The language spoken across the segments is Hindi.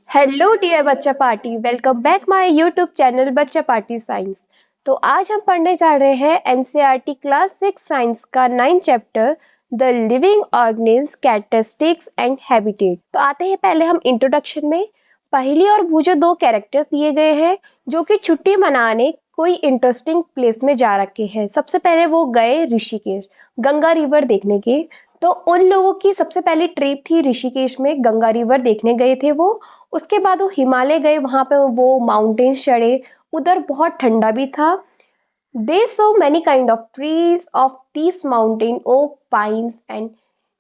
हेलो डियर बच्चा party, welcome back my YouTube channel बच्चा पार्टी साइंस। तो आज हम पढ़ने जा रहे हैं एनसीईआरटी क्लास 6 साइंस का 9 chapter the living organism characteristics and habitat. तो आते हैं पहले हम इंट्रोडक्शन में। पहली और भूजो दो कैरेक्टर्स दिए गए हैं जो कि छुट्टी मनाने कोई इंटरेस्टिंग प्लेस में जा रखे हैं। सबसे पहले वो गए ऋषिकेश गंगा रिवर देखने के। तो उन लोगों की सबसे पहली ट्रिप थी ऋषिकेश में, गंगा रिवर देखने गए थे वो। उसके बाद वो हिमालय गए, वहां पे वो माउंटेन्स चढ़े, उधर बहुत ठंडा भी था। They so many kind of trees of this mountain, oak, pines and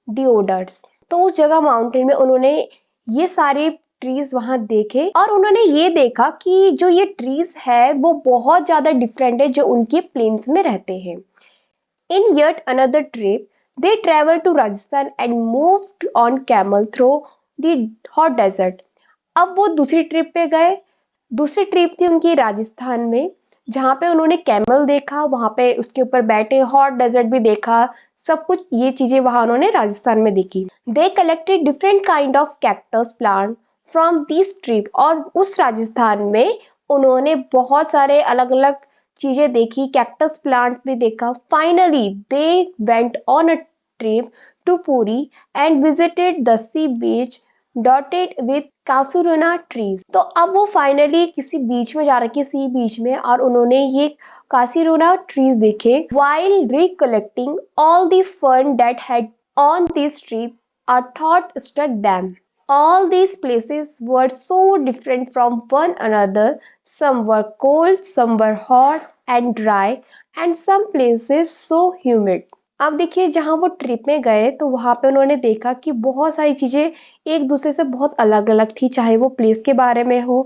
deodars. तो उस जगह माउंटेन में उन्होंने ये सारे ट्रीज वहां देखे और उन्होंने ये देखा कि जो ये ट्रीज है वो बहुत ज्यादा डिफरेंट है जो उनके प्लेन्स में रहते हैं। In yet another trip, they traveled to Rajasthan and moved on camel through the hot desert. अब वो दूसरी ट्रिप पे गए। दूसरी ट्रिप थी उनकी राजस्थान में, जहाँ पे उन्होंने कैमल देखा, वहां पे उसके ऊपर बैठे, हॉट डेजर्ट भी देखा। सब कुछ ये चीजें वहां उन्होंने राजस्थान में देखी। They collected different kind of cactus plant from this trip, और उस राजस्थान में उन्होंने बहुत सारे अलग अलग चीजें देखी, कैक्टस प्लांट भी देखा। Finally they went on a trip to Puri and visited the sea beach dotted with casuarina trees. तो अब वो फाइनली किसी बीच में जा रखी, सी बीच में, और उन्होंने ये कासीरुना ट्रीज देखे। While recollecting all the fun that had on this trip, a thought struck them. All these places were so different from one another. Some were cold, some were hot and dry, and some places so humid. अब देखिए, जहाँ वो ट्रिप में गए तो वहां पे उन्होंने देखा कि बहुत सारी चीजें एक दूसरे से बहुत अलग अलग थी, चाहे वो प्लेस के बारे में हो,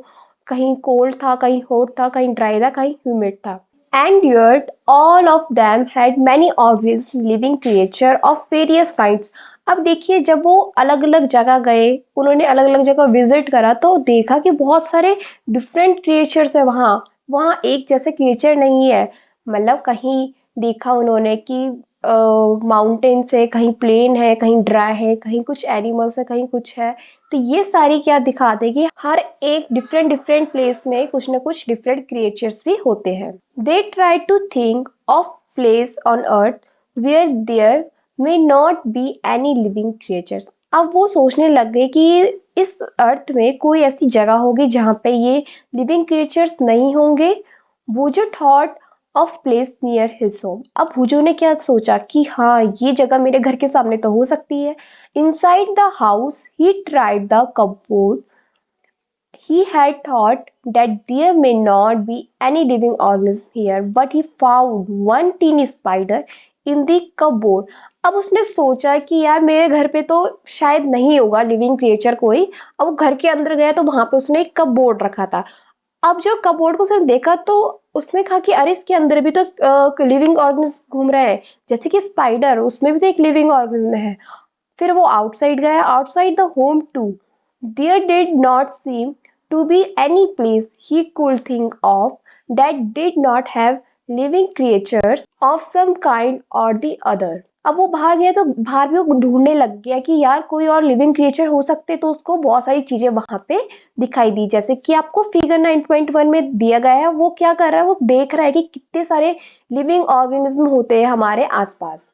कहीं कोल्ड था, कहीं हॉट था, कहीं ड्राई था, कहीं ह्यूमिड था। And yet all of them had many organisms, living creature of various kinds. अब देखिए, जब वो अलग अलग जगह गए, उन्होंने अलग अलग जगह विजिट करा, तो देखा कि बहुत सारे डिफरेंट क्रिएचर्स है वहाँ। वहाँ एक जैसे क्रिएचर नहीं है। मतलब कहीं देखा उन्होंने कि माउंटेन्स है, कहीं प्लेन है, कहीं ड्राई है, कहीं कुछ एनिमल्स है, कहीं कुछ है। तो ये सारी क्या दिखाते हैं कि हर एक डिफरेंट डिफरेंट प्लेस में कुछ ना कुछ डिफरेंट क्रिएचर्स भी होते हैं। They try to think of place on earth where there may not be any living creatures. अब वो सोचने लग गए कि इस अर्थ में कोई ऐसी जगह होगी जहाँ पे ये लिविंग क्रिएचर्स नहीं होंगे। वो जो thought of place near his home. अब भुजो ने क्या सोचा कि हाँ, ये जगह मेरे घर के सामने तो हो सकती है। Inside the house he tried the cupboard. He had thought that there may not be any living organism here, but he found one teeny spider in the cupboard. अब उसने सोचा कि यार मेरे घर पे तो शायद नहीं होगा लिविंग क्रिएचर कोई। अब वो घर के अंदर गया तो वहां पे उसने एक कपबोर्ड रखा था। अब जो कपबोर्ड को उसने देखा तो उसने कहा कि अरे, इसके अंदर भी तो लिविंग ऑर्गेनिज्म घूम रहे हैं, जैसे कि स्पाइडर, उसमें भी तो एक लिविंग ऑर्गेनिज्म है। फिर वो आउटसाइड गया, outside the home to. There did not seem to be any place he could think of that did not have living creatures of some kind or the other. अब वो बाहर गया तो बाहर भी वो ढूंढने लग गया कि यार कोई और लिविंग क्रिएचर हो सकते, तो उसको बहुत सारी चीजें वहां पे दिखाई दी। जैसे कि आपको फिगर 9.1 में दिया गया है, वो क्या कर रहा है, वो देख रहा है कि कितने सारे लिविंग ऑर्गेनिज्म होते हैं हमारे आसपास।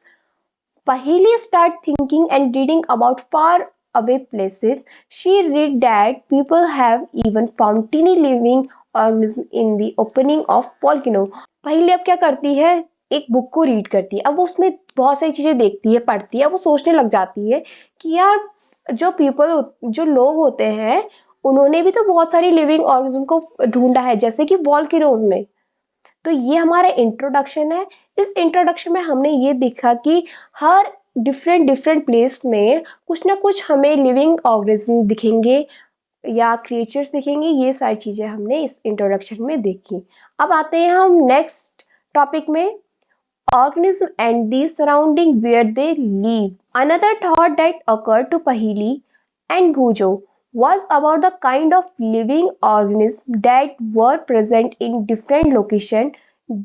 Paheli started thinking and reading about far away places. She read that people have even found tiny living organisms in the opening of volcano. पहले अब क्या करती है, एक बुक को रीड करती है। अब वो उसमें बहुत सारी चीजें देखती है, पढ़ती है। वो सोचने लग जाती है कि यार जो लोग होते हैं, उन्होंने भी तो बहुत सारी लिविंग ऑर्गेनिज्म को ढूंढा है, जैसे कि वॉल्केनोज में। तो ये हमारा इंट्रोडक्शन है। इस इंट्रोडक्शन में हमने ये देखा कि हर डिफरेंट डिफरेंट प्लेस में कुछ ना कुछ हमें लिविंग ऑर्गेनिज्म दिखेंगे या क्रिएचर्स दिखेंगे। ये सारी चीजें हमने इस इंट्रोडक्शन में देखी। अब आते हैं हम नेक्स्ट टॉपिक में, organism and the surrounding where they live. Another thought that occurred to Paheli and Bhujo was about the kind of living organisms that were present in different locations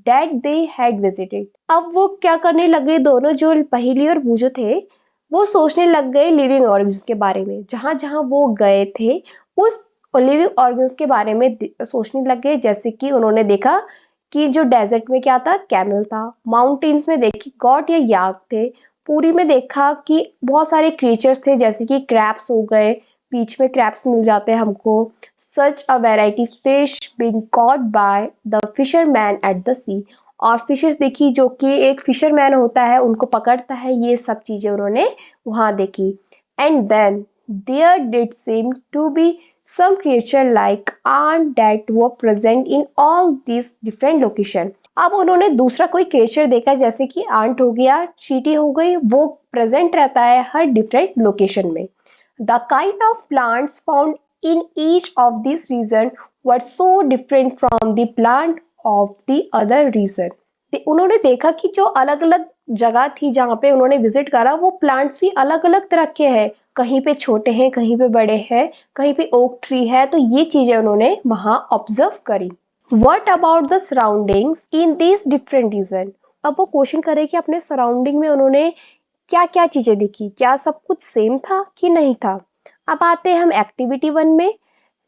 that they had visited. अब वो क्या करने लगे, दोनों जो पहेली और भूजो थे, वो सोचने लग गए लिविंग ऑर्गेनिज्म के बारे में। जहां जहां वो गए थे, उस लिविंग ऑर्गन्स के बारे में सोचने लग गए। जैसे कि उन्होंने देखा कि जो डेजर्ट में क्या था, कैमल था। माउंटेन्स में देखी गॉट या याक थे। पूरी में देखा कि बहुत सारे क्रिएचर्स थे, जैसे कि क्रैब्स हो गए, बीच में क्रैब्स मिल जाते हैं हमको। Such a variety fish being caught by the fisherman at the sea. और फिशेस देखी जो कि एक फिशरमैन होता है उनको पकड़ता है। ये सब चीजें उन्होंने वहां देखी। And then there did seem to be some creature like ant that were present in all these different location। अब उन्होंने दूसरा कोई क्रिएचर देखा, जैसे कि आंट हो गया, चींटी हो गई, वो प्रेजेंट रहता है हर डिफरेंट लोकेशन में। The kind of plants found in each of this region were so different from the plant of the other region. उन्होंने देखा कि जो अलग अलग जगह थी जहाँ पे उन्होंने विजिट करा, वो प्लांट्स भी अलग अलग तरह के हैं। कहीं पे छोटे हैं, कहीं पे बड़े हैं, कहीं पे ओक ट्री है। तो ये चीजें उन्होंने वहां ऑब्जर्व करी। What about the surroundings in this different region. अब वो क्वेश्चन करे कि अपने सराउंडिंग में उन्होंने क्या क्या चीजें देखी, क्या सब कुछ सेम था कि नहीं था। अब आते हैं हम एक्टिविटी 1 में।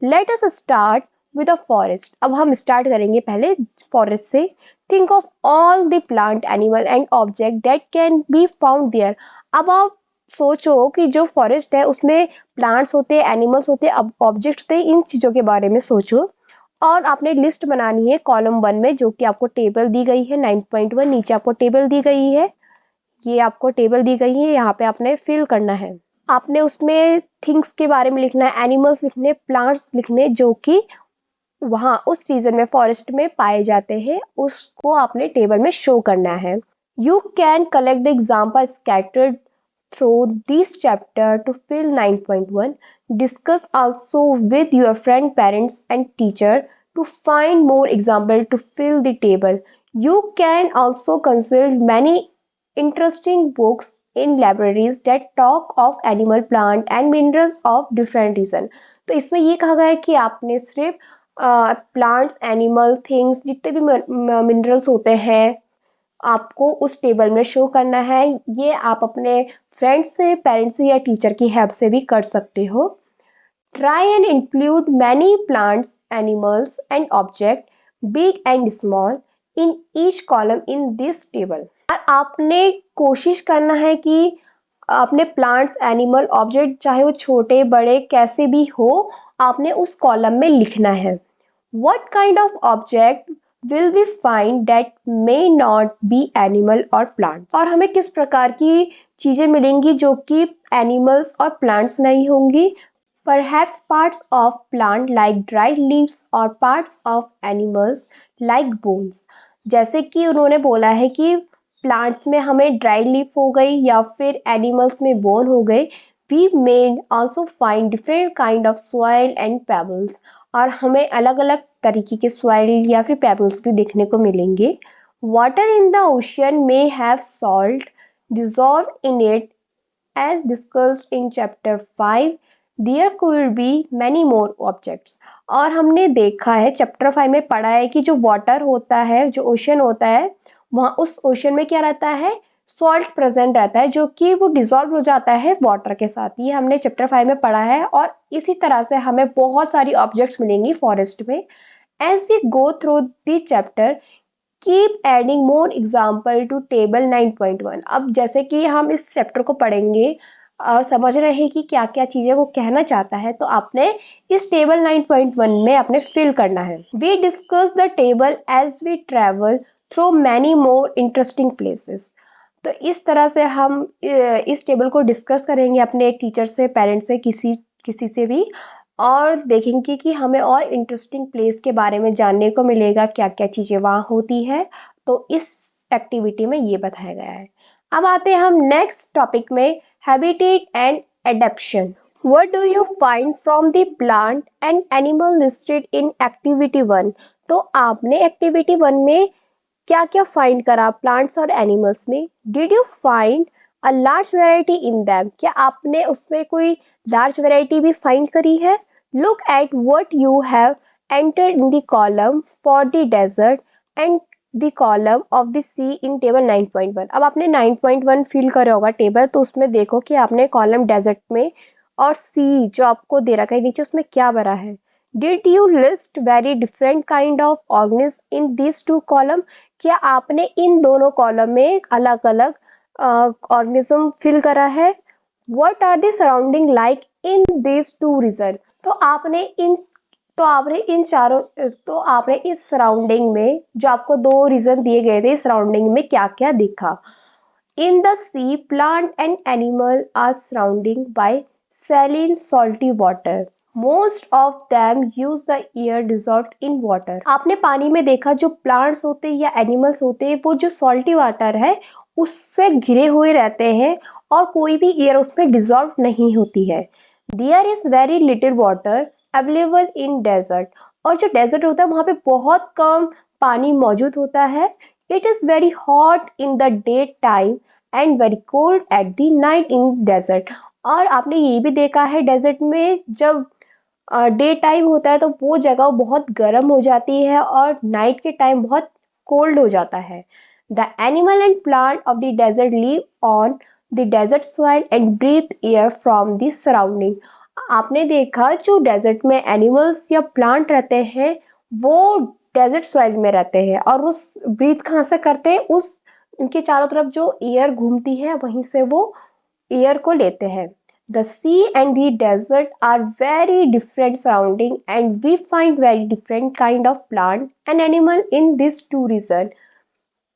Let us start with a forest. अब हम स्टार्ट करेंगे पहले फॉरेस्ट से। Think of all the plant, animal and object that can be found there. अब आप सोचो कि जो फॉरेस्ट है उसमें प्लांट्स होते हैं, एनिमल्स होते हैं, ऑब्जेक्ट्स होते हैं। इन चीजों के बारे में सोचो और आपने लिस्ट बनानी है कॉलम 1 में, जो कि आपको टेबल दी गई है 9.1। नीचे आपको टेबल दी गई है, ये आपको टेबल दी गई है, यहाँ पे आपने फिल करना है। आपने उसमें थिंग्स के बारे में लिखना है, एनिमल्स लिखने, प्लांट्स लिखने, जो कि वहां उस रीजन में फॉरेस्ट में पाए जाते हैं, उसको आपने टेबल में शो करना है। You can collect the example scattered through this chapter to fill 9.1. Discuss also with your friend, parents and teacher to find more example to fill the table. You can also consult many interesting books in libraries that talk of animal, plant and minerals of different reason। तो इसमें ये कहा गया है कि आपने सिर्फ प्लांट्स, एनिमल, थिंग्स, जितने भी मिनरल्स होते हैं आपको उस टेबल में शो करना है। ये आप अपने फ्रेंड्स से, पेरेंट्स से या टीचर की हेल्प से भी कर सकते हो। Try and include many plants, animals and object big and small in each column in this table. और आपने कोशिश करना है कि अपने प्लांट्स, एनिमल, ऑब्जेक्ट चाहे वो छोटे बड़े कैसे भी हो, आपने उस कॉलम में लिखना है। What kind of object will we find that may not be animal or plant? और हमें किस प्रकार की चीजें मिलेंगी जो कि एनिमल्स और प्लांट्स नहीं होंगी। Perhaps parts of plant like dried leaves or parts of animals like bones। जैसे कि उन्होंने बोला है कि प्लांट्स में हमें ड्राइड लीफ हो गई या फिर एनिमल्स में बोन हो गए। We may also find different kind of soil and pebbles। और हमें अलग अलग तरीके के सॉइल या फिर पेबल्स भी देखने को मिलेंगे। Water in the ocean may have salt dissolved in it as discussed in chapter 5। there could be many more objects। और हमने देखा है चैप्टर 5 में पढ़ा है कि जो वाटर होता है, जो ओशन होता है, वहां उस ओशन में क्या रहता है, सॉल्ट प्रेजेंट रहता है, जो कि वो डिसॉल्व हो जाता है वाटर के साथ। ये हमने चैप्टर 5 में पढ़ा है। और इसी तरह से हमें बहुत सारी ऑब्जेक्ट्स मिलेंगी फॉरेस्ट में। As we go through the chapter keep adding more example to table 9.1। अब जैसे कि हम इस चैप्टर को पढ़ेंगे और समझ रहे हैं कि क्या क्या चीजें वो कहना चाहता है, तो आपने इस टेबल 9.1 में आपने फिल करना है। We discuss the table as we travel through many more interesting places. तो इस तरह से हम इस टेबल को डिस्कस करेंगे अपने टीचर से, पेरेंट्स से, किसी से भी, और देखेंगे कि हमें और इंटरेस्टिंग प्लेस के बारे में जानने को मिलेगा, क्या क्या चीज़ें वहाँ होती है। तो इस एक्टिविटी में ये बताया गया है। अब आते हैं हम नेक्स्ट टॉपिक में, habitat and adaptation. What do you find from the plant and animal listed in activity 1? तो आपने एक्टिविटी 1 में क्या क्या फाइंड करा प्लांट्स और एनिमल्स में। Did you find a large variety in them? क्या आपने उसमें कोई लार्ज वेराइटी भी फाइंड करी है। Look at what you have entered in the column for the desert and the column of the sea in table 9.1। अब आपने 9.1 फिल करा होगा टेबल, तो उसमें देखो कि आपने कॉलम डेजर्ट में और सी जो आपको दे रखा है नीचे, उसमें क्या भरा है। Did you list very different kind of organism in this two column? क्या आपने इन दोनों कॉलम में अलग अलग ऑर्गेनिज्म फिल करा है? What are the surrounding like in this two region? तो आपने इस सराउंडिंग में जो आपको दो रीजन दिए गए थे, सराउंडिंग में क्या क्या दिखा? In the sea, plant and animal are surrounded by saline salty water. Most of them use the air dissolved in water. आपने पानी में देखा जो प्लांट्स होते हैं या एनिमल्स होते हैं वो जो सॉल्टी वाटर है उससे घिरे हुए रहते हैं और कोई भी एयर उसमें डिजॉल्व नहीं होती है. There is very little water available in desert. और जो डेजर्ट होता है वहां पे बहुत कम पानी मौजूद होता है. It is very hot in the daytime and very cold at the night in desert. और आपने ये भी देखा है डेजर्ट में जब डे टाइम होता है तो वो जगह बहुत गर्म हो जाती है और नाइट के टाइम बहुत कोल्ड हो जाता है. The animal and plant of the desert live on the desert soil and breathe air from the surrounding. आपने देखा जो डेजर्ट में एनिमल्स या प्लांट रहते हैं वो डेजर्ट सॉइल में रहते हैं और उस ब्रीथ कहाँ से करते हैं, उस उनके चारों तरफ जो एयर घूमती है वहीं से वो एयर को लेते हैं. The sea and the desert are very different surrounding and we find very different kind of plant and animal in this two region.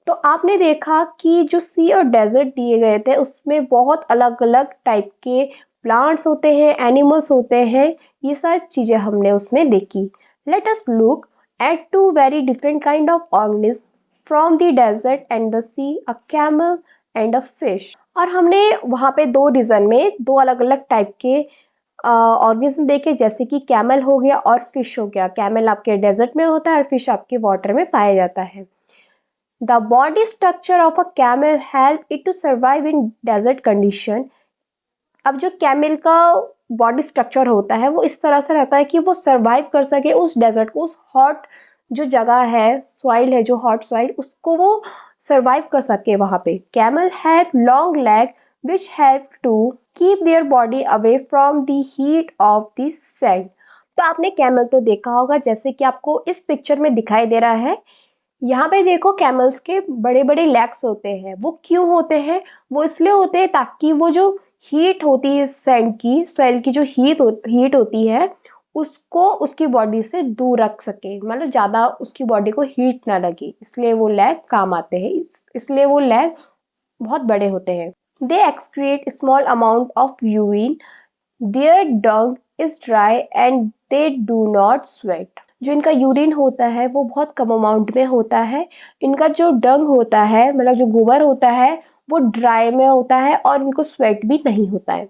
तो आपने देखा कि जो सी और डेजर्ट दिए गए थे उसमें बहुत अलग अलग टाइप के प्लांट्स होते हैं, एनिमल्स होते हैं, ये सब चीजें हमने उसमें देखी. Let us look at two very different kind of organism from the desert and the sea, a camel and a fish. और हमने वहां पे दो रीजन में दो अलग अलग टाइप के ऑर्गेनिज्म देखे, जैसे कि कैमल हो गया और फिश हो गया. कैमल आपके डेजर्ट में होता है और फिश आपके वाटर में पाया जाता है. The body structure of a camel help it to survive in desert condition. अब जो कैमल का बॉडी स्ट्रक्चर होता है वो इस तरह से रहता है कि वो सरवाइव कर सके उस डेजर्ट को, उस हॉट जो जगह है, सॉइल है जो हॉट सॉइल, उसको वो सरवाइव कर सके वहां पे. Camel have long leg which help to keep their body away from the heat of the sand. तो आपने कैमल तो देखा होगा जैसे कि आपको इस पिक्चर में दिखाई दे रहा है. यहाँ पे देखो कैमल्स के बड़े बड़े लेग्स होते हैं. वो क्यों होते हैं? वो इसलिए होते हैं ताकि वो जो हीट होती है सैंड की, सॉइल की जो हीट होती है उसको उसकी बॉडी से दूर रख सके, मतलब ज्यादा उसकी बॉडी को हीट ना लगे, इसलिए वो लेग काम आते हैं, इसलिए वो लेग बहुत बड़े होते हैं. They excrete small amount of urine. Their dung is dry and they do not sweat. जो इनका यूरिन होता है वो बहुत कम अमाउंट में होता है. इनका जो डंग होता है, मतलब जो गोबर होता है, वो ड्राई में होता है और इनको स्वेट भी नहीं होता है.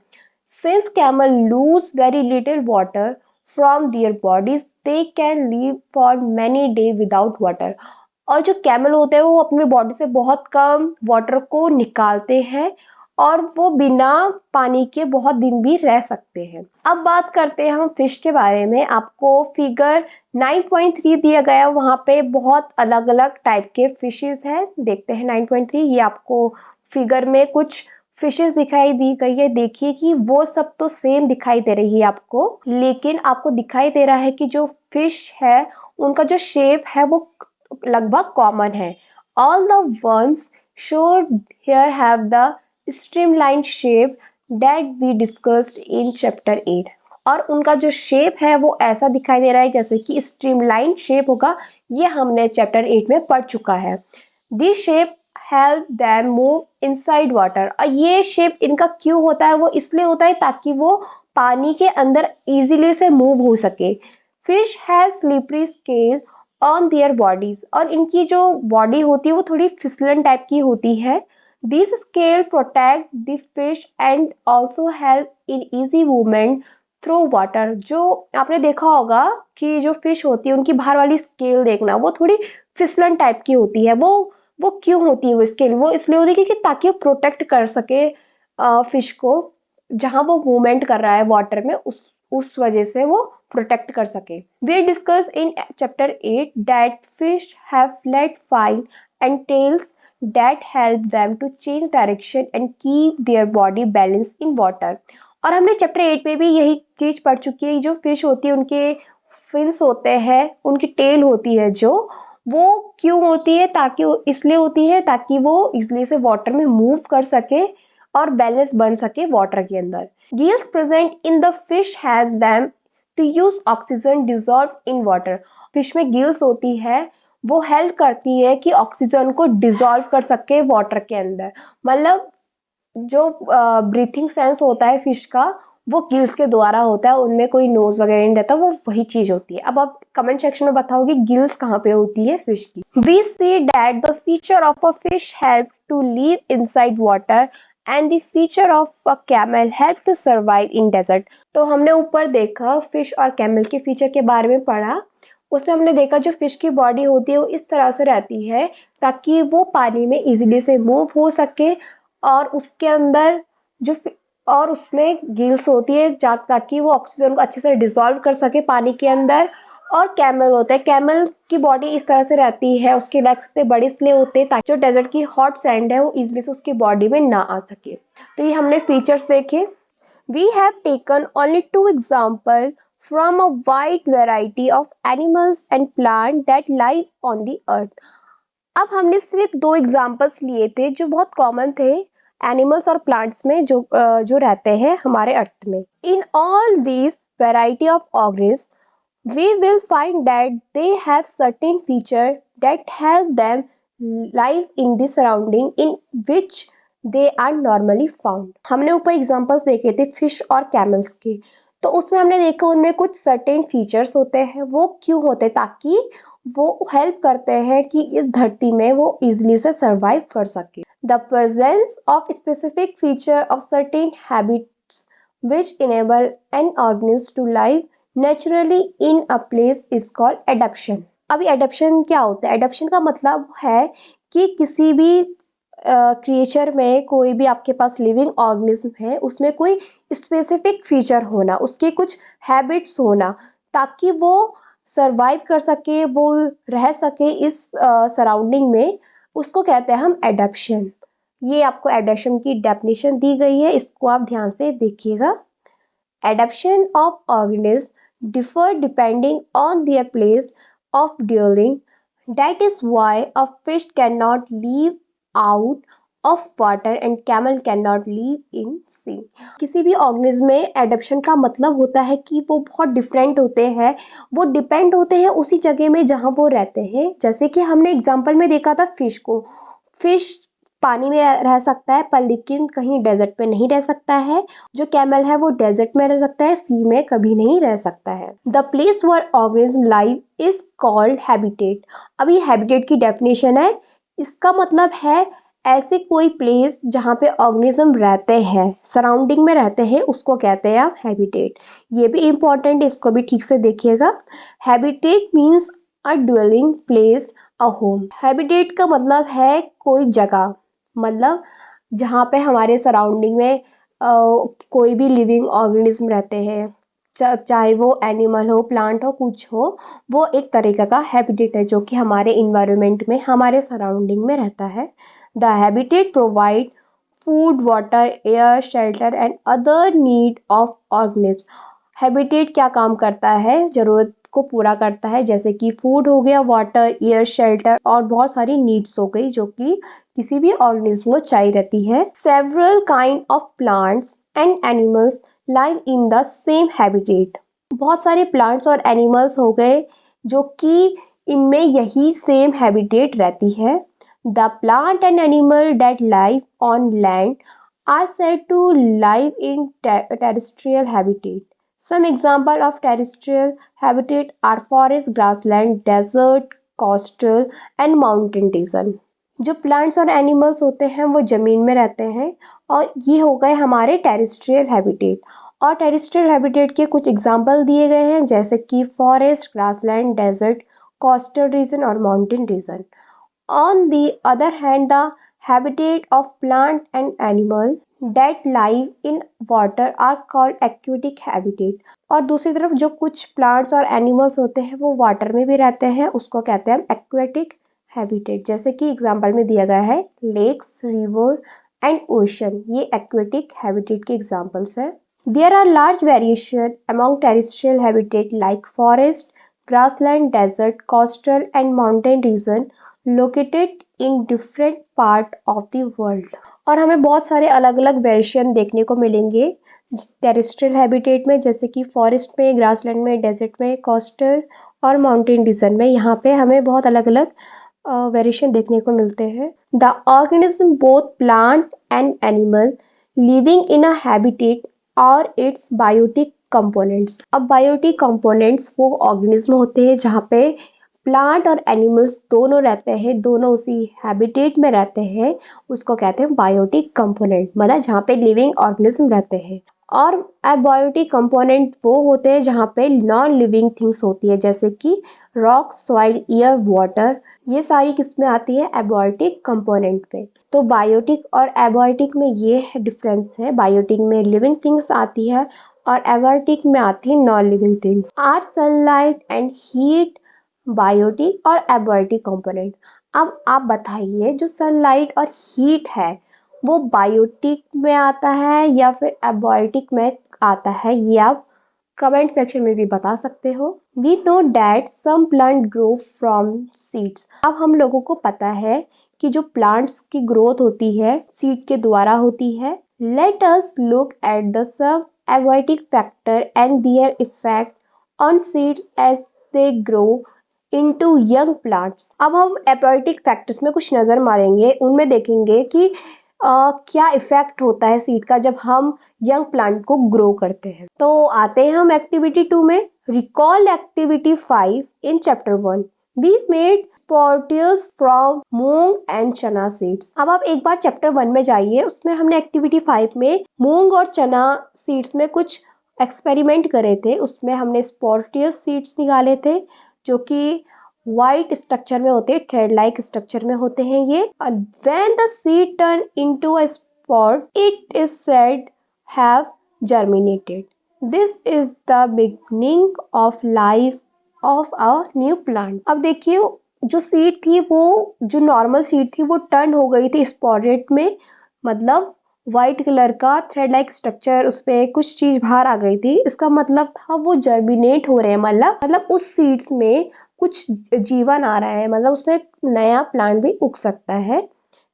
Since camel lose very little water from their bodies they can live for many day without water. और जो कैमल होते हैं वो अपनी बॉडी से बहुत कम वाटर को निकालते हैं और वो बिना पानी के बहुत दिन भी रह सकते हैं. अब बात करते हैं हम फिश के बारे में. आपको फिगर 9.3 दिया गया, वहां पे बहुत अलग अलग टाइप के फिशेस हैं. देखते हैं 9.3. ये आपको फिगर में कुछ फिशेस दिखाई दी गई है. देखिए कि वो सब तो सेम दिखाई दे रही है आपको, लेकिन आपको दिखाई दे रहा है कि जो फिश है उनका जो शेप है वो लगभग कॉमन है. All the ones showed here have the streamlined shape that we discussed in chapter 8. और उनका जो शेप है वो ऐसा दिखाई दे रहा है जैसे कि स्ट्रीमलाइन शेप होगा. ये हमने चैप्टर 8 में पढ़ चुका है. This shape help them move inside water. और ये शेप इनका क्यों होता है? वो इसलिए होता है ताकि वो पानी के अंदर इजीली से मूव हो सके. Fish has slippery scale on their bodies. और इनकी जो बॉडी होती है वो थोड़ी फिसलन टाइप की होती है. These scales protect the fish and also help in easy movement through water. जो आपने देखा होगा कि जो फिश होती है उनकी बाहर वाली स्केल देखना, वो थोड़ी फिसलन टाइप की होती है. वो क्यों होती है वो स्केल? वो इसलिए होती है कि ताकि वो प्रोटेक्ट कर सके फिश को, जहां वो मूवमेंट कर रहा है वाटर में, उस वजह से वो प्रोटेक्ट कर सके. We discuss in chapter 8 that fish have flat fin and tails that help them to change direction and keep their body balanced in water. और हमने चैप्टर 8 में भी यही चीज पढ़ चुकी है. जो फिश होती है उनके फिन्स होते हैं, उनकी टेल होती है जो, वो क्यों होती है? इसलिए होती है ताकि वो इजली से वाटर में मूव कर सके और बैलेंस बन सके वाटर के अंदर। Gills present in the fish help them to use oxygen dissolve in water. Fish में गिल्स होती है, वो हेल्प करती है कि ऑक्सीजन को डिजॉल्व कर सके वाटर के अंदर। मतलब जो ब्रीथिंग सेंस होता है फिश का, वो गिल्स के द्वारा होता है, उनमें कोई नोज वगैरह नहीं रहता, वो वही चीज होती है। अब आप कमेंट सेक्शन में बताओगे गिल्स कहाँ पे होती है फिश की। We see that the feature of a fish help to live inside water and the feature of a camel help to survive in desert. तो हमने ऊपर देखा फिश और कैमल के फीचर के बारे में पढ़ा। उसमें हमने देखा जो फिश की बॉडी होती है वो इस तरह से रहती है ताकि वो पानी में इजीली से मूव हो सके, और उसके अंदर जो और उसमें गिल्स होती है ताकि वो ऑक्सीजन को अच्छे से डिसॉल्व कर सके पानी के अंदर। और कैमल होता है, कैमल की बॉडी इस तरह से रहती है, उसके लेग्स इतने बड़े इसलिए होते हैं ताकि जो डेजर्ट की हॉट सैंड है वो इजीली से उसकी बॉडी में ना आ सके। तो ये हमने फीचर्स देखे। We have taken only two examples from a wide variety of animals and plants that live on the earth. अब हमने सिर्फ दो एग्जाम्पल्स लिए थे जो बहुत कॉमन थे एनिमल्स और प्लांट्स में, जो रहते हैं हमारे अर्थ में। In all these variety of organism we will find that they have certain feature that help them live in the surrounding in which they are normally found. हमने ऊपर एग्जाम्पल्स देखे थे फिश और कैमल्स के, तो उसमें हमने देखा उनमें कुछ सर्टेन फीचर्स होते हैं। वो क्यों होते हैं? ताकि वो हेल्प करते हैं कि इस धरती में वो इजीली से सरवाइव कर सके। The presence of specific feature of certain habits which enable an organism to live naturally in a place is called adaptation. अभी एडप्शन क्या होता है? एडप्शन का मतलब है कि किसी भी क्रिएचर में, कोई भी आपके पास लिविंग ऑर्गेनिज्म है, उसमें कोई स्पेसिफिक फीचर होना, उसके कुछ हैबिट्स होना, ताकि वो सरवाइव कर सके, वो रह सके इस सराउंडिंग में, उसको कहते हैं हम एडप्शन। ये आपको एडप्शन की डेफिनेशन दी गई है, इसको आप ध्यान से देखिएगा। Adaptation of organism differ depending on their place of dwelling, that is why a fish can not live out of water and camel can not live in sea. किसी भी ऑर्गेनिज्म में एडप्शन का मतलब होता है कि वो बहुत डिफरेंट होते हैं, वो डिपेंड होते हैं उसी जगह में जहाँ वो रहते हैं। जैसे कि हमने एग्जांपल में देखा था फिश को, फिश पानी में रह सकता है पर लेकिन कहीं डेजर्ट में नहीं रह सकता है। जो कैमल है वो डेजर्ट में रह सकता है, सी में कभी नहीं रह सकता है। The place where organism live is called habitat. अब ये हैबिटेट की डेफिनेशन है, इसका मतलब है ऐसे कोई प्लेस जहाँ पे ऑर्गेनिज्म रहते हैं, सराउंडिंग में रहते हैं, उसको कहते हैं आप हैबिटेट। ये भी इंपॉर्टेंट है, इसको भी ठीक से देखिएगा। Habitat means a dwelling place, a home. Habitat का मतलब है कोई जगह, मतलब जहाँ पे हमारे सराउंडिंग में कोई भी लिविंग ऑर्गेनिज्म रहते हैं, चाहे वो एनिमल हो, प्लांट हो, कुछ हो, वो एक तरीके का हैबिटेट है जो कि हमारे इन्वायरमेंट में, हमारे सराउंडिंग में रहता है। The habitat provide food, water, air, shelter and other need of organism. Habitat क्या काम करता है? जरूरत को पूरा करता है, जैसे कि फूड हो गया, वाटर, एयर, शेल्टर और बहुत सारी नीड्स हो गई जो कि किसी भी ऑर्गेनिज्म को चाहिए रहती है। Several kind of plants and animals live in the same habitat. बहुत सारे प्लांट्स और एनिमल्स हो गए जो कि इनमें यही सेम हैबिटेट रहती है। The plant and animal that live on land are said to live in terrestrial habitat. Some example of terrestrial habitat are forest, grassland, desert, coastal and mountain region. जो प्लांट्स और एनिमल्स होते हैं वो जमीन में रहते हैं, और ये हो गए हमारे टेरेस्ट्रियल हैबिटेट। और टेरेस्ट्रियल हैबिटेट के कुछ एग्जाम्पल दिए गए हैं, जैसे कि forest, grassland, desert, coastal region और mountain region. On the other hand, the habitat of plant and animal that live in water are called aquatic habitat. और दूसरी तरफ जो कुछ प्लांट्स और एनिमल्स होते हैं वो वाटर में भी रहते हैं, उसको कहते हैं एक्वेटिक हैबिटेट। जैसे कि एग्जांपल में दिया गया है लेक्स, रिवर एंड ओशन, ये एक्वेटिक हैबिटेट के एग्जांपल्स है। There are large variation among terrestrial habitat like forest, grassland, desert, coastal and mountain region located in different part of the world। और हमें बहुत सारे अलग अलग वेरिएशन देखने को मिलेंगे टेरेस्ट्रियल हैबिटेट में, जैसे कि फॉरेस्ट में, ग्रासलैंड में, डेजर्ट में, कोस्टल और माउंटेन रीजन में। यहाँ पे हमें बहुत अलग अलग वेरिएशन देखने को मिलते हैं। The organism both plant and animal living in a habitat और इट्स बायोटिक कंपोनेंट्स। अब बायोटिक कंपोनेंट्स वो ऑर्गेनिज्म होते हैं जहाँ पे प्लांट और एनिमल्स दोनों रहते हैं, दोनों उसी हैबिटेट में रहते हैं, उसको कहते हैं बायोटिक कंपोनेंट, मतलब जहाँ पे लिविंग ऑर्गेनिज्म रहते हैं। और एबायोटिक कंपोनेंट वो होते हैं जहाँ पे नॉन लिविंग थिंग्स होती है, जैसे कि रॉक, सॉइल, एयर, वाटर, ये सारी किसमें आती है? एबायोटिक कंपोनेंट में। तो बायोटिक और एबायोटिक में ये डिफरेंस है, बायोटिक में लिविंग थिंग्स आती है और एबायोटिक में आती है non living things. Are sunlight and heat biotic और एबायोटिक कंपोनेंट। अब आप बताइए, जो सनलाइट और हीट है वो बायोटिक में आता है या फिर एबायोटिक में आता है, ये आप कमेंट सेक्शन में भी बता सकते हो। We know that some plant grow from seeds. अब हम लोगों को पता है कि जो प्लांट्स की ग्रोथ होती है सीड के द्वारा होती है। Let us look at the some abiotic factor and their effect on seeds as they grow into young plants. अब हम एबायोटिक फैक्टर्स में कुछ नजर मारेंगे, उनमें देखेंगे कि क्या इफेक्ट होता है सीड का जब हम यंग प्लांट को ग्रो करते हैं। तो आते हैं हम एक्टिविटी 2 में। Recall activity 5 in chapter 1। We made sprouts from moong and chana seeds. अब आप एक बार चैप्टर 1 में जाइए, उसमें हमने एक्टिविटी 5 में मूंग और चना सीड्स में कुछ एक्सपेरिमेंट करे थे। उसमें हमने स्पोर्टियस सीड्स निकाले थे जो कि वाइट स्ट्रक्चर में होते हैं, थ्रेड लाइक स्ट्रक्चर में होते हैं ये। When the seed turn into a spot it is said have germinated. This is the beginning of life of a new plant. अब देखिए, जो सीड थी वो जो नॉर्मल सीड थी वो टर्न हो गई थी स्पॉटेड में, मतलब व्हाइट कलर का थ्रेड लाइक स्ट्रक्चर, उसपे कुछ चीज बाहर आ गई थी। इसका मतलब था वो जर्मिनेट हो रहे हैं, मतलब उस सीड्स में कुछ जीवन आ रहा है, मतलब उसमें एक नया प्लांट भी उग सकता है।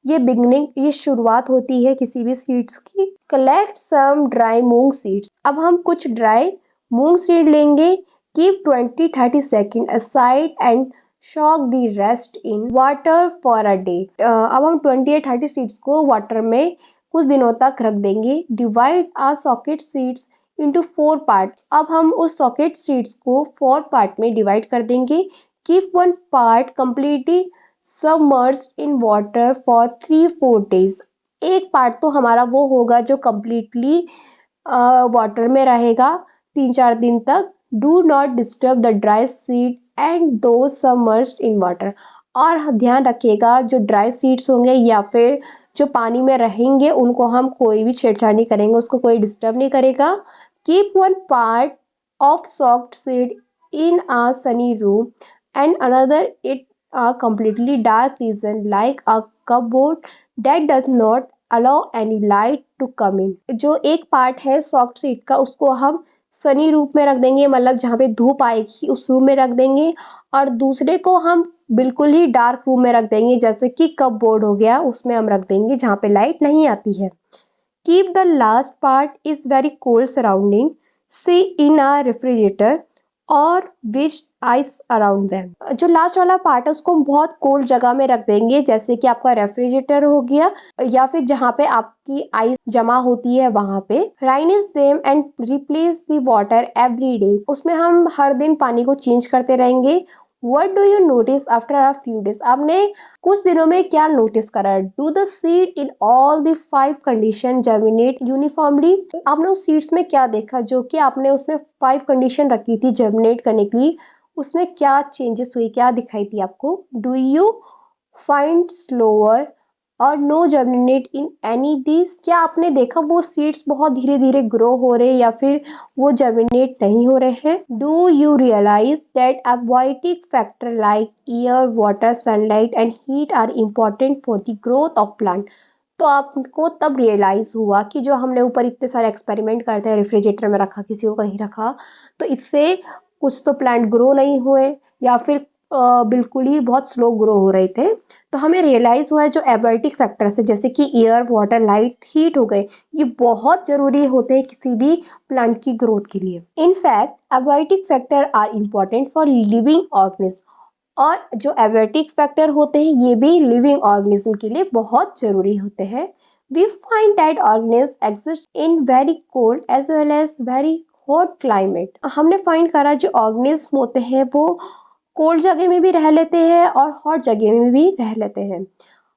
ये बिगनिंग, ये शुरुआत होती है किसी भी सीड्स की। कलेक्ट सम ड्राई मूंग सीड्स। अब हम कुछ ड्राई मूंग सीड लेंगे। Keep 20-30 second aside and shock the rest in water for a day. अब हम 20 या 30 सीड्स को वाटर में कुछ दिनों तक रख देंगे। Divide our socket seeds into 4 parts. अब हम उस सॉकेट सीड्स को 4 पार्ट में डिवाइड कर देंगे। Keep 1 part completely submerged in water for 3-4 days। एक पार्ट तो हमारा वो होगा जो completely वाटर में रहेगा 3-4 दिन तक। Do not disturb the dry seed and दो सबमर्ज्ड इन वाटर। और ध्यान रखिएगा, जो ड्राई सीड्स होंगे या फिर जो पानी में रहेंगे उनको हम कोई भी छेड़छाड़ नहीं करेंगे, उसको कोई डिस्टर्ब नहीं करेगा। Keep 1 part of soft seed in a sunny room and another it a completely dark region like a cupboard that does not allow any light to come in। जो एक पार्ट है सॉफ्ट सीड का उसको हम सनी रूप में रख देंगे, मतलब जहाँ पे धूप आएगी उस रूम में रख देंगे, और दूसरे को हम बिल्कुल ही डार्क रूम में रख देंगे, जैसे कि कपबोर्ड हो गया, उसमें हम रख देंगे जहाँ पे लाइट नहीं आती है। Keep the last part is very cold surrounding see in a refrigerator or which ice around them. जो लास्ट वाला पार्ट है उसको हम बहुत कोल्ड जगह में रख देंगे, जैसे कि आपका रेफ्रिजरेटर हो गया या फिर जहाँ पे आपकी आइस जमा होती है वहां पे। Rinse them and replace the water every day. उसमें हम हर दिन पानी को चेंज करते रहेंगे। What do you notice after a few days? आपने कुछ दिनों में क्या नोटिस करा? Do the seed in all the 5 condition germinate uniformly? आपने उस सीड्स में क्या देखा जो कि आपने उसमें 5 कंडीशन रखी थी जर्मिनेट करने के लिए, उसमें क्या चेंजेस हुई, क्या दिखाई थी आपको? Do you find slower or no germinate in any this? क्या आपने देखा वो सीड्स बहुत धीरे धीरे ग्रो हो रहे या फिर वो जर्मिनेट नहीं हो रहे हैं? Do you realise that abiotic factor like air, water, sunlight and heat are important for the growth of plant? तो आपको तब रियलाइज हुआ कि जो हमने ऊपर इतने सारे एक्सपेरिमेंट करते हैं, रेफ्रिजरेटर में रखा, किसी को कहीं रखा, तो इससे कुछ तो प्लांट ग्रो नहीं हुए या फिर बिल्कुल ही बहुत स्लो ग्रो हो रहे थे। तो हमें रियलाइज हुआ है जो एबायोटिक फैक्टर्स है जैसे कि एयर, वाटर, लाइट, हीट हो गए, ये बहुत जरूरी होते हैं किसी भी प्लांट की ग्रोथ के लिए। In fact abiotic factor are important for living organism, और जो एबायोटिक फैक्टर होते हैं ये भी लिविंग ऑर्गेनिज्म के लिए बहुत जरूरी होते हैं। We find that organism exist in very cold as well as very hot climate. हमने फाइंड करा जो ऑर्गेनिज्म होते हैं वो कोल्ड जगह में भी रह लेते हैं और हॉट जगह में भी रह लेते हैं।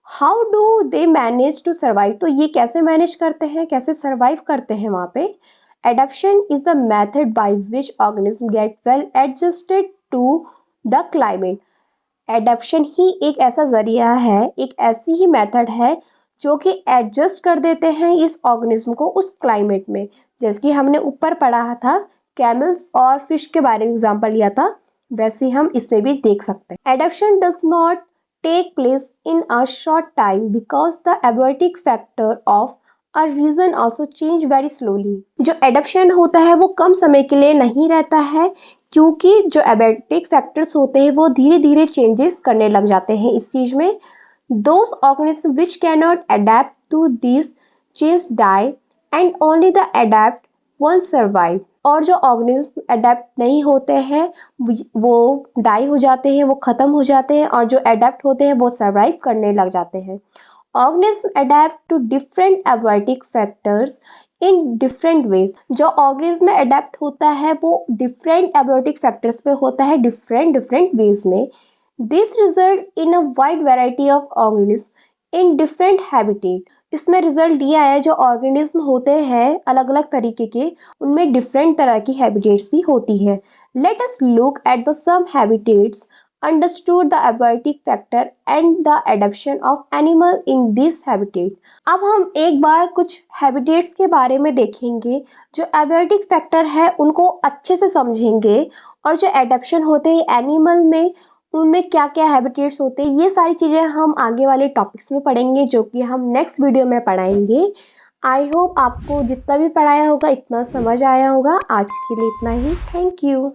How do they manage to survive, तो ये कैसे मैनेज करते हैं, कैसे सर्वाइव करते हैं वहाँ पे। Adaptation is the method by which organism get well adjusted to the climate. Adaptation ही एक ऐसा जरिया है, एक ऐसी ही मेथड है जो कि एडजस्ट कर देते हैं इस ऑर्गेनिज्म को उस क्लाइमेट में। जैसे कि हमने ऊपर पढ़ा था कैमल्स और फिश के बारे में एग्जांपल लिया था, वैसे हम इसमें भी देख सकते हैं। Adaptation does not take place in a short time because the abiotic factor of a region also change very slowly. जो एडेप्शन होता है वो कम समय के लिए नहीं रहता है, क्योंकि जो एबायोटिक फैक्टर्स होते हैं वो धीरे धीरे चेंजेस करने लग जाते हैं इस चीज में। Those organisms which cannot adapt to these changes die and only the adapt ones survive। और जो ऑर्गेनिज्म अडेप्ट नहीं होते हैं वो डाई हो जाते हैं, वो खत्म हो जाते हैं, और जो अडेप्ट होते हैं वो सर्वाइव करने लग जाते हैं। Organism adapt to different abiotic factors in different ways. जो ऑर्गेनिज्म में अडेप्ट होता है वो डिफरेंट एबायोटिक फैक्टर्स में होता है डिफरेंट डिफरेंट वेज में। This result in a wide variety of organism in different habitat. इसमें रिजल्ट ये आया जो ऑर्गेनिज्म होते हैं अलग अलग तरीके के, उनमें डिफरेंट तरह की हैबिटेट्स भी होती है। Let us look at the some habitats understood the abiotic factor and the adaptation of animal in this habitat। अब हम एक बार कुछ हैबिटेट्स के बारे में देखेंगे, जो एबायोटिक फैक्टर है उनको अच्छे से समझेंगे, और जो एडेप्शन होते हैं एनिमल में उनमें क्या क्या हैबिटेट्स होते हैं, ये सारी चीजें हम आगे वाले टॉपिक्स में पढ़ेंगे जो कि हम नेक्स्ट वीडियो में पढ़ाएंगे। आई होप आपको जितना भी पढ़ाया होगा इतना समझ आया होगा। आज के लिए इतना ही। Thank you.